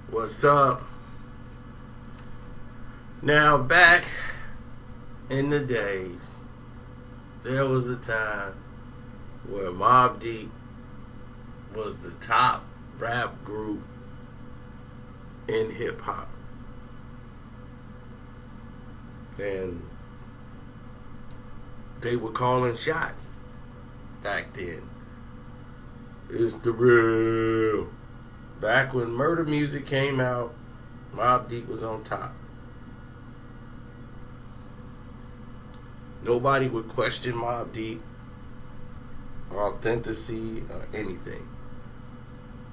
What's up? Now, back in the days, there was a time where Mobb Deep was the top rap group in hip hop. And they were calling shots back then. It's the real. Back when murder music came out, Mobb Deep was on top. Nobody would question Mobb Deep, authenticity, or anything.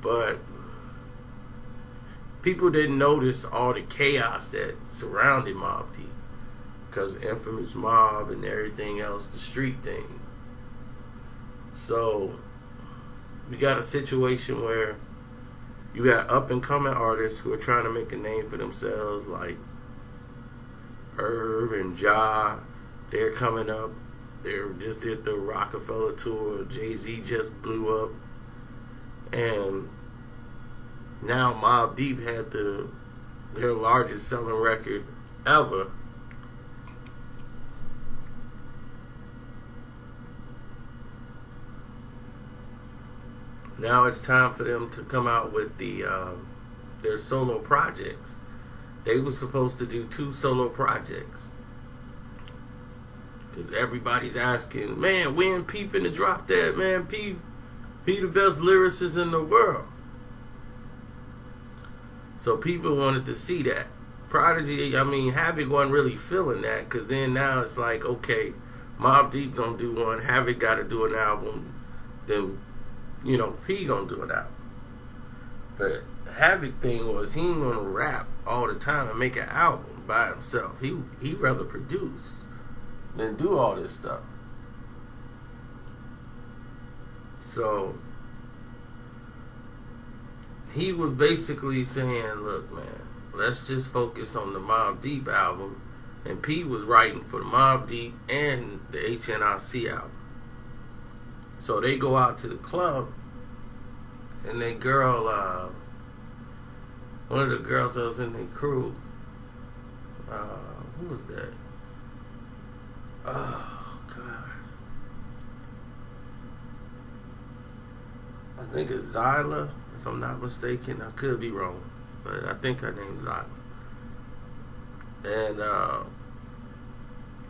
But people didn't notice all the chaos that surrounded Mobb Deep because of Infamous Mob and everything else, the street thing. So you got a situation where you got up-and-coming artists who are trying to make a name for themselves, like Irv and Ja. They're coming up. They just did the Rockefeller tour. Jay-Z just blew up. And now Mobb Deep had their largest selling record ever. Now it's time for them to come out with their solo projects. They were supposed to do 2 solo projects. Because everybody's asking, man, when P finna drop that, man? P the best lyricist in the world. So people wanted to see that. Prodigy, Havoc wasn't really feeling that. Because then now it's like, okay, Mobb Deep gonna do one. Havoc gotta do an album. Then P gonna do it out. But Havoc thing was he ain't gonna rap all the time and make an album by himself. He rather produce than do all this stuff. So he was basically saying, look, man, let's just focus on the Mobb Deep album. And P was writing for the Mobb Deep and the HNRC album. So they go out to the club, and that girl, one of the girls that was in the crew, who was that? Oh, God. I think it's Zyla, if I'm not mistaken. I could be wrong, but I think her name's Zyla. And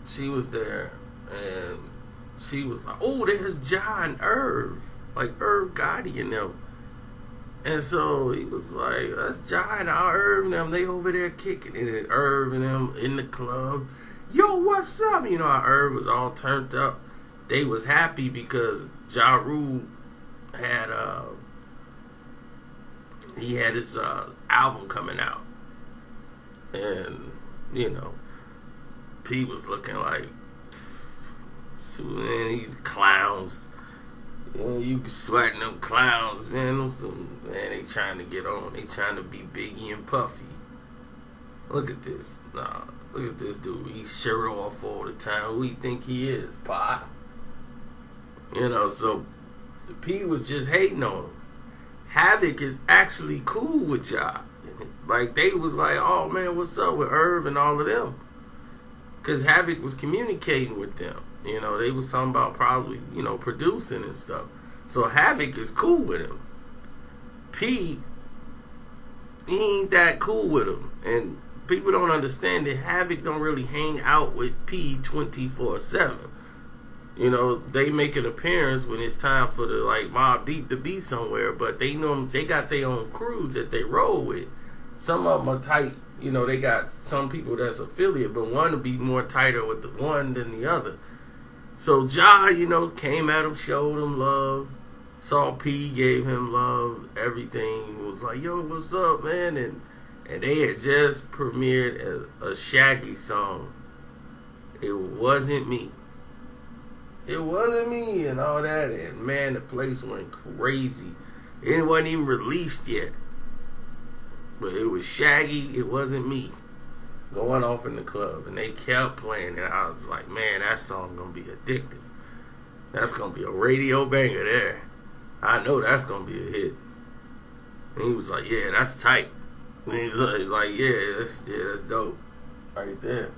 she was there, and she was like, oh, there's Ja and Irv. Like Irv Gotti and them. And so he was like, that's Ja and Irv and them. They over there kicking it. And Irv and them in the club. Yo, what's up? How Irv was all turned up. They was happy because Ja Rule had he had his album coming out. And, P was looking like, man, these clowns. You sweating them clowns, man. They trying to get on. They trying to be Biggie and Puffy. Look at this. Look at this dude. He's shirt off all the time. Who he think he is, Pa? So P was just hating on him. Havoc is actually cool with Ja. Like, they was like, oh, man, what's up with Irv and all of them? Because Havoc was communicating with them. They was talking about probably, producing and stuff. So Havoc is cool with him. P, he ain't that cool with him. And people don't understand that Havoc don't really hang out with P 24/7. They make an appearance when it's time for the Mobb Deep to be somewhere, but they know they got their own crews that they roll with. Some of them are tight. They got some people that's affiliate, but one will be more tighter with the one than the other. So Ja, came at him, showed him love. Saw P, gave him love. Everything was like, yo, what's up, man? And they had just premiered a Shaggy song. It wasn't me. It wasn't me and all that. And man, the place went crazy. It wasn't even released yet. But it was Shaggy, it wasn't me, going off in the club. And they kept playing it. I was like, man, that song gonna be addictive. That's gonna be a radio banger there. I know that's gonna be a hit. And he was like, yeah, that's tight. And he's like, that's dope, right there.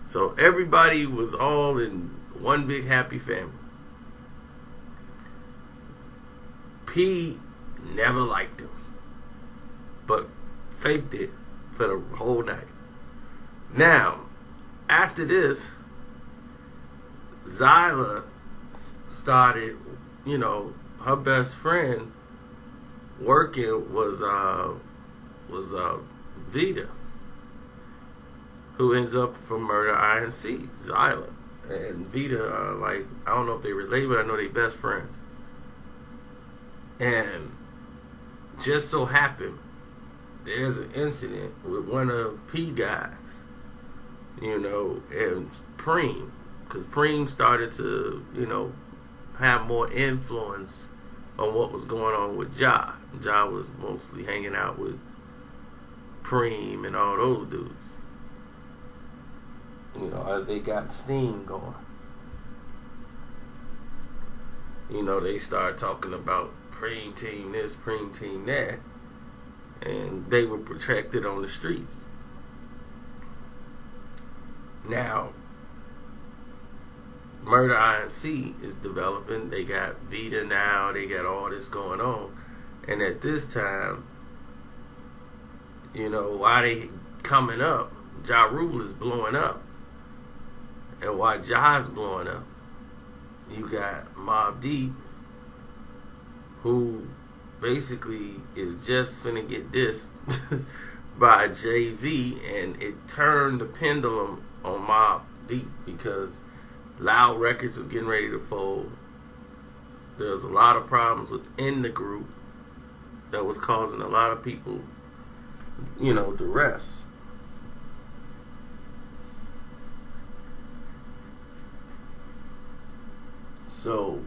So everybody was all in one big happy family. P never liked him, but faked it for the whole night. Now, after this, Zyla started, her best friend working was Vita, who ends up from Murder Inc. Zyla and Vita are like, I don't know if they related, but I know they best friends. And just so happened, there's an incident with one of P guys, and Preem, because Preem started to, have more influence on what was going on with Ja. Ja was mostly hanging out with Preem and all those dudes, as they got steam going. They started talking about Preem team this, Preem team that, and they were protected on the streets. Now, Murder Inc. is developing. They got Vita now. They got all this going on. And at this time, while they coming up, Ja Rule is blowing up. And while Ja's blowing up, you got Mobb Deep, who basically is just finna get dissed by Jay-Z, and it turned the pendulum on Mobb Deep because Loud Records was getting ready to fold. There's a lot of problems within the group that was causing a lot of people, duress. So,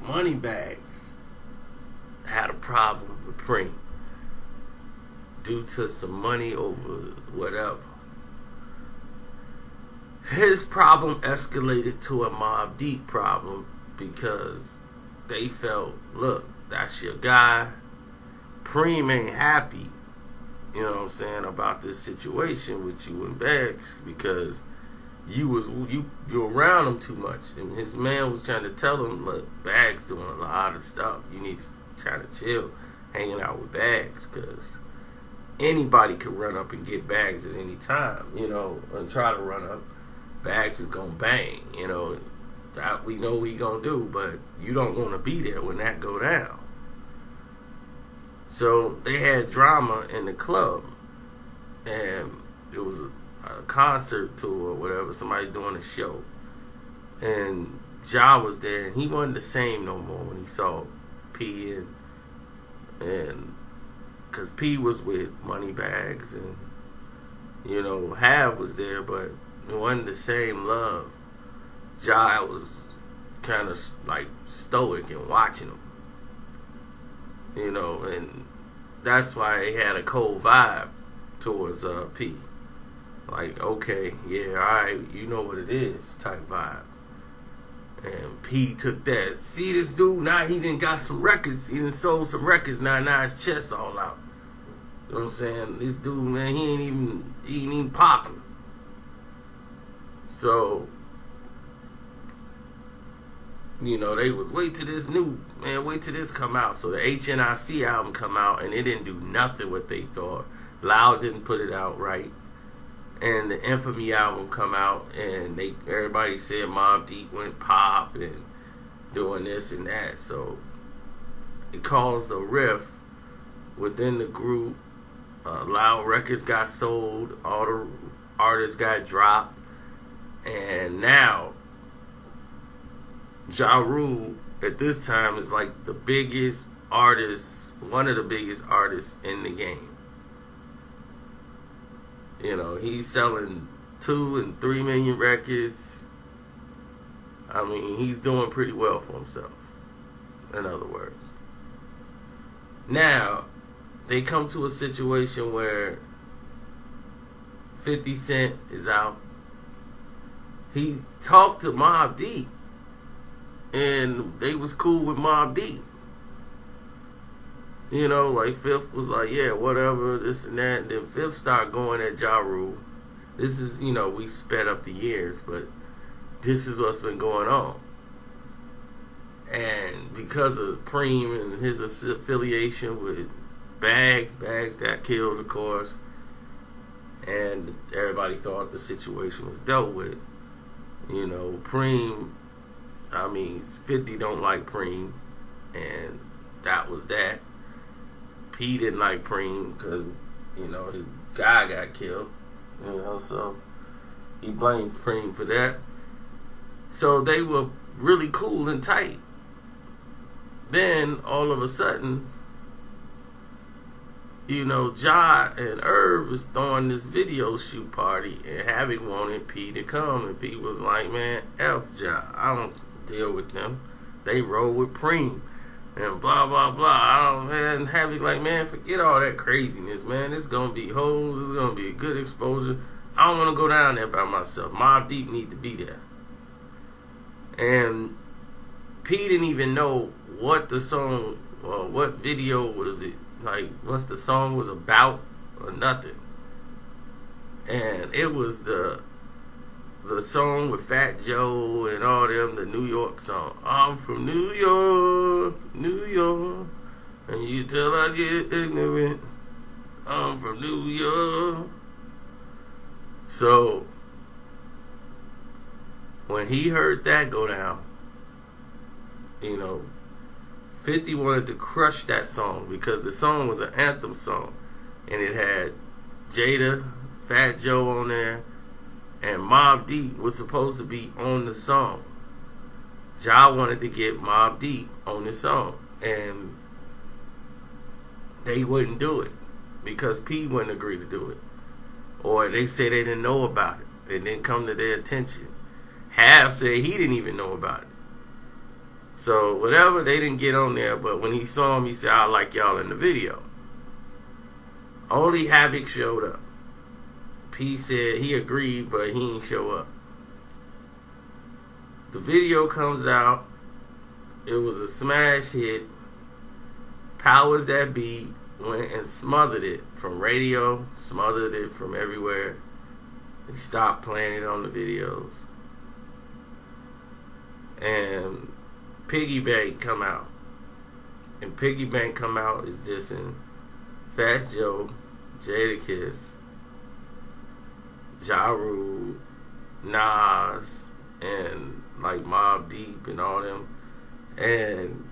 Moneybags had a problem with Preem due to some money over whatever. His problem escalated to a Mobb Deep problem because they felt, look, that's your guy. Preem ain't happy, about this situation with you and Bags because you around him too much, and his man was trying to tell him, look, Bags doing a lot of stuff. You need to try to chill, hanging out with Bags, because anybody could run up and get Bags at any time, and try to run up. Bags is gonna bang, that we know what he gonna do, but you don't want to be there when that go down. So they had drama in the club, and it was a concert tour or whatever, somebody doing a show, and Ja was there, and he wasn't the same no more when he saw P, and because P was with Moneybags, and Hav was there, but it wasn't the same love. Ja was kind of like stoic and watching him, and that's why they had a cold vibe towards P. Like, okay, yeah, alright, you know what it is, type vibe. And P took that. See this dude, now he done got some records, he done sold some records, now his chest all out. You know what I'm saying? This dude, man, he ain't even popping. So, they was wait till this come out. So the HNIC album come out, and it didn't do nothing what they thought. Loud didn't put it out right. And the Infamy album come out, and everybody said Mobb Deep went pop and doing this and that. So it caused a rift within the group. Loud Records got sold, all the artists got dropped, and now Ja Rule at this time is like the biggest artist, one of the biggest artists in the game. He's selling 2 and 3 million records. I mean, he's doing pretty well for himself, in other words. Now, they come to a situation where 50 Cent is out. He talked to Mobb Deep, and they was cool with Mobb Deep. You know, like Fifth was like, yeah, whatever, this and that. And then Fifth started going at Ja Rule. This is, you know, we sped up the years, but this is what's been going on. And because of Preem and his affiliation with Bags got killed, of course. And everybody thought the situation was dealt with. You know, Preem, 50 don't like Preem. And that was that. P didn't like Preem because, you know, his guy got killed. You know, so he blamed Preem for that. So they were really cool and tight. Then, all of a sudden, you know, Ja and Irv was throwing this video shoot party, and Havoc wanted P to come, and P was like, man, F Ja, I don't deal with them. They roll with Preem, and blah, blah, blah. And Havoc like, man, forget all that craziness, man. It's going to be hoes. It's going to be a good exposure. I don't want to go down there by myself. Mobb Deep need to be there. And P didn't even know what the song, or what video was it, like, what the song was about, or nothing. And it was the song with Fat Joe and all them, the New York song. I'm from New York, New York, and you till I get ignorant. I'm from New York. So, when he heard that go down, you know, 50 wanted to crush that song because the song was an anthem song. And it had Jada, Fat Joe on there, and Mobb Deep was supposed to be on the song. Ja wanted to get Mobb Deep on the song. And they wouldn't do it because P wouldn't agree to do it. Or they said they didn't know about it. It didn't come to their attention. Half said he didn't even know about it. So, whatever, they didn't get on there, but when he saw him, he said, I like y'all in the video. Only Havoc showed up. P said he agreed, but he didn't show up. The video comes out. It was a smash hit. Powers That Be went and smothered it from radio, smothered it from everywhere. They stopped playing it on the videos. And Piggy Bank come out. And Piggy Bank come out is dissing Fat Joe, Jadakiss, Ja Rule, Nas, and like Mobb Deep and all them. And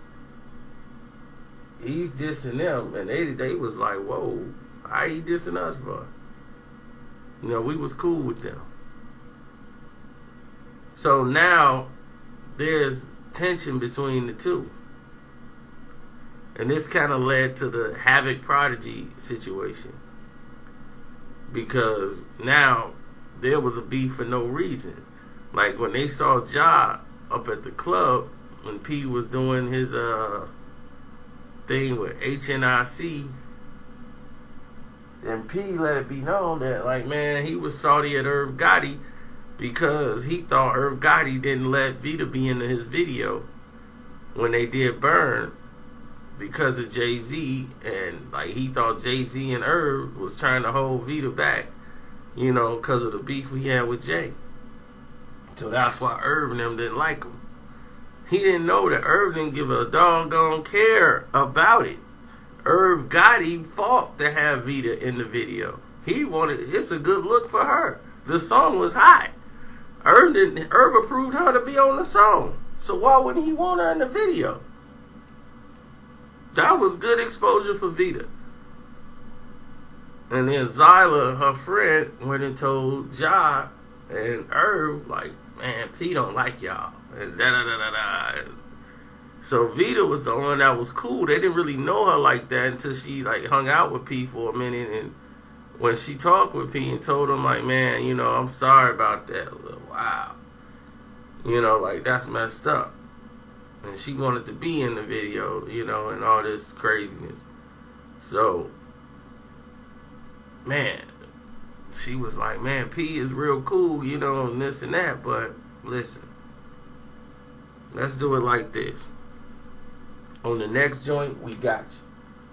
he's dissing them, and they was like, whoa, how he dissing us for? You know, we was cool with them. So now there's tension between the two. And this kind of led to the Havoc Prodigy situation. Because now there was a beef for no reason. Like when they saw Ja up at the club when P was doing his thing with HNIC, and P let it be known that, like, man, he was salty at Irv Gotti because he thought Irv Gotti didn't let Vita be in his video when they did Burn because of Jay-Z, and like he thought Jay-Z and Irv was trying to hold Vita back, you know, because of the beef we had with Jay. So that's why Irv and them didn't like him. He didn't know that Irv didn't give a doggone care about it. Irv Gotti fought to have Vita in the video. He wanted, it's a good look for her. The song was hot. Irv approved her to be on the song. So why wouldn't he want her in the video? That was good exposure for Vita. And then Zyla, her friend, went and told Ja and Irv, like, man, P don't like y'all. And da-da-da-da-da. So Vita was the one that was cool. They didn't really know her like that until she, like, hung out with P for a minute. And when she talked with P and told him, like, man, you know, I'm sorry about that. Wow. You know, like, that's messed up. And she wanted to be in the video, you know, and all this craziness. So, man, she was like, man, P is real cool, you know, and this and that. But listen, let's do it like this. On the next joint, we got you.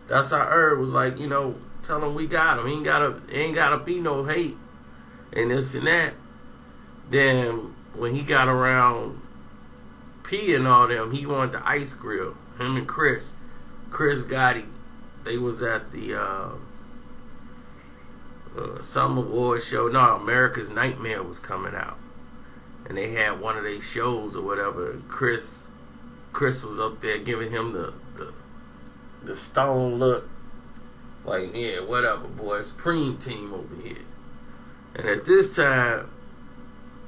That's how Herb was like, tell him we got him. He ain't gotta be no hate and this and that. Then when he got around P and all them, he wanted the ice grill. Him and Chris Gotti, they was at the some award show. No, America's Nightmare was coming out, and they had one of their shows or whatever. Chris was up there giving him the stone look, like, yeah, whatever, boy, Supreme Team over here. And at this time,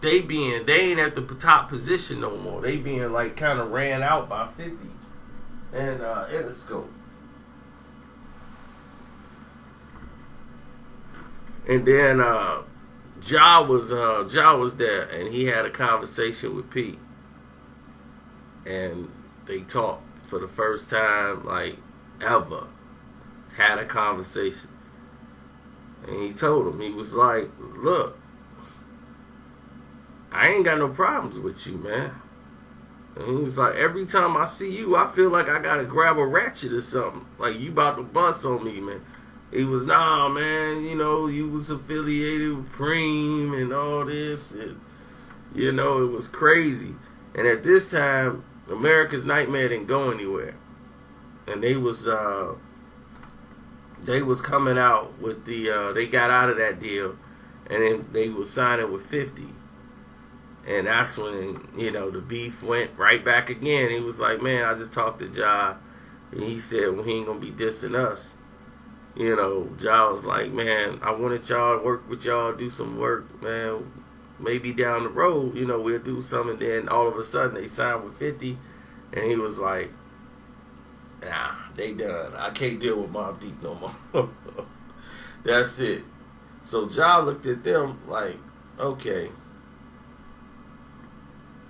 they ain't at the top position no more. They being like kind of ran out by 50 and Interscope. And then Ja was there, and he had a conversation with Pete, and they talked for the first time like ever. Had a conversation, and he told him, he was like, "Look, I ain't got no problems with you, man." And he was like, "Every time I see you, I feel like I gotta grab a ratchet or something. Like you about to bust on me, man." He was, "Nah, man, you was affiliated with Preem and all this, and it was crazy." And at this time, America's Nightmare didn't go anywhere, and they was coming out with they got out of that deal, and then they was signing with 50. And that's when, the beef went right back again. He was like, "Man, I just talked to Ja, and he said, well, he ain't gonna be dissing us." Ja was like, "Man, I wanted y'all to work with y'all, do some work, man. Maybe down the road, we'll do something." Then all of a sudden they signed with 50, and he was like, "Nah, they done. I can't deal with Mobb Deep no more." That's it. So Ja looked at them like, "Okay,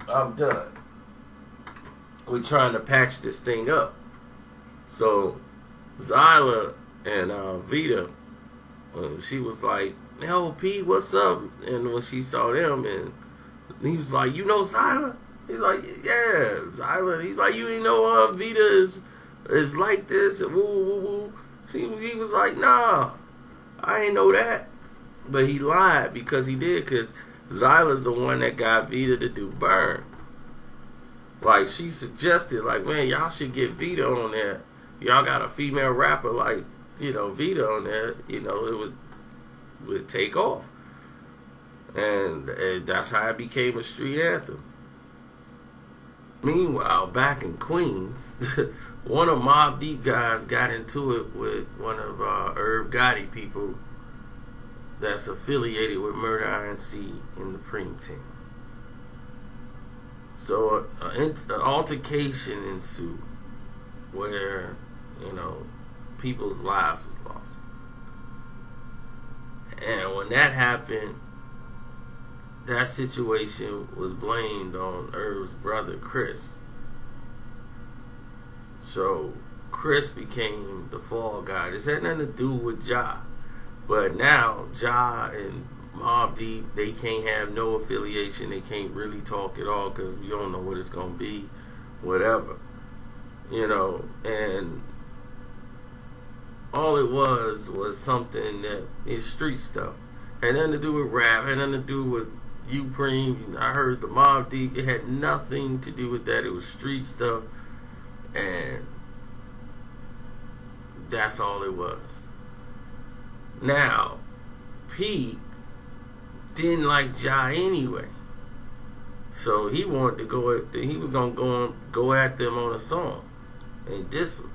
I'm done. We're trying to patch this thing up." So Zyla and Vita, she was like, "Yo, P, what's up?" And when she saw them, and he was like, "You know Zyla?" He's like, "Yeah, Zyla." He's like, "You ain't know Vita is like this?" And woo, woo, woo. He was like, "Nah, I ain't know that." But he lied because he did, because Zyla's the one that got Vita to do Burn. Like, she suggested, like, "Man, y'all should get Vita on there. Y'all got a female rapper like, Vita on there, it would take off." And that's how it became a street anthem. Meanwhile, back in Queens, one of Mobb Deep guys got into it with one of Irv Gotti people that's affiliated with Murder INC in the Preem Team. So an altercation ensued where, people's lives was lost. And when that happened, that situation was blamed on Irv's brother, Chris. So Chris became the fall guy. This had nothing to do with Ja. But now, Ja and Mobb Deep, they can't have no affiliation. They can't really talk at all because we don't know what it's going to be, whatever. And all it was something that is street stuff. Had nothing to do with rap, had nothing to do with you, Preem. I heard the Mobb Deep. It had nothing to do with that. It was street stuff. And that's all it was. Now, Pete didn't like Ja anyway, so he wanted to go at he was gonna go at them on a song and diss them.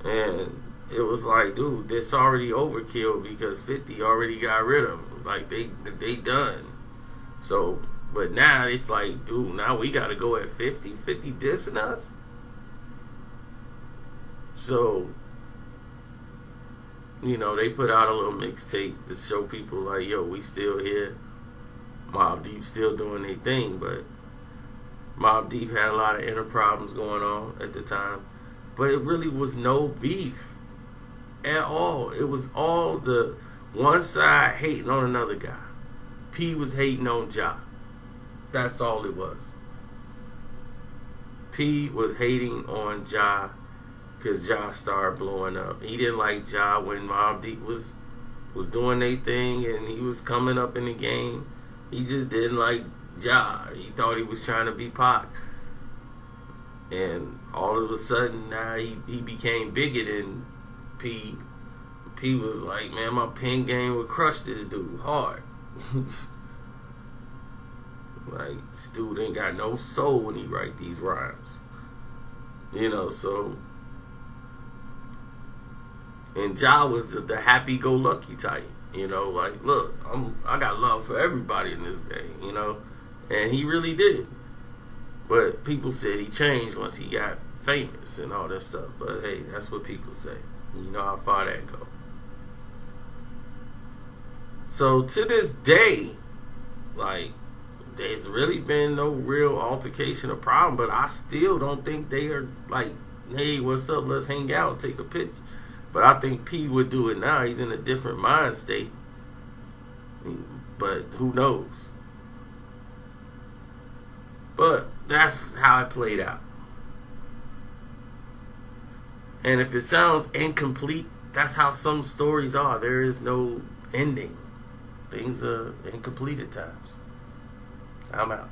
And it was like, dude, this already overkill because 50 already got rid of them. Like they done. So, but now it's like, dude, now we gotta go at 50 dissing us. So, they put out a little mixtape to show people like, yo, we still here. Mobb Deep still doing their thing, but Mobb Deep had a lot of inner problems going on at the time. But it really was no beef at all. It was all the one side hating on another guy. P was hating on Ja. That's all it was. P was hating on Ja. because Ja started blowing up. He didn't like Ja when Mobb Deep was doing their thing and he was coming up in the game. He just didn't like Ja. He thought he was trying to be Pac. And all of a sudden now he became bigger than P. P was like, man, my pen game would crush this dude hard. Like, this dude ain't got no soul when he write these rhymes. You know, so. And Ja was the happy-go-lucky type. You know, like, look, I got love for everybody in this game, you know. And he really did. But people said he changed once he got famous and all that stuff. But hey, that's what people say. You know how far that go. So to this day, like, there's really been no real altercation or problem. But I still don't think they are like, hey, what's up? Let's hang out and take a picture. But I think P would do it now. He's in a different mind state. But who knows? But that's how it played out. And if it sounds incomplete, that's how some stories are. There is no ending. Things are incomplete at times. I'm out.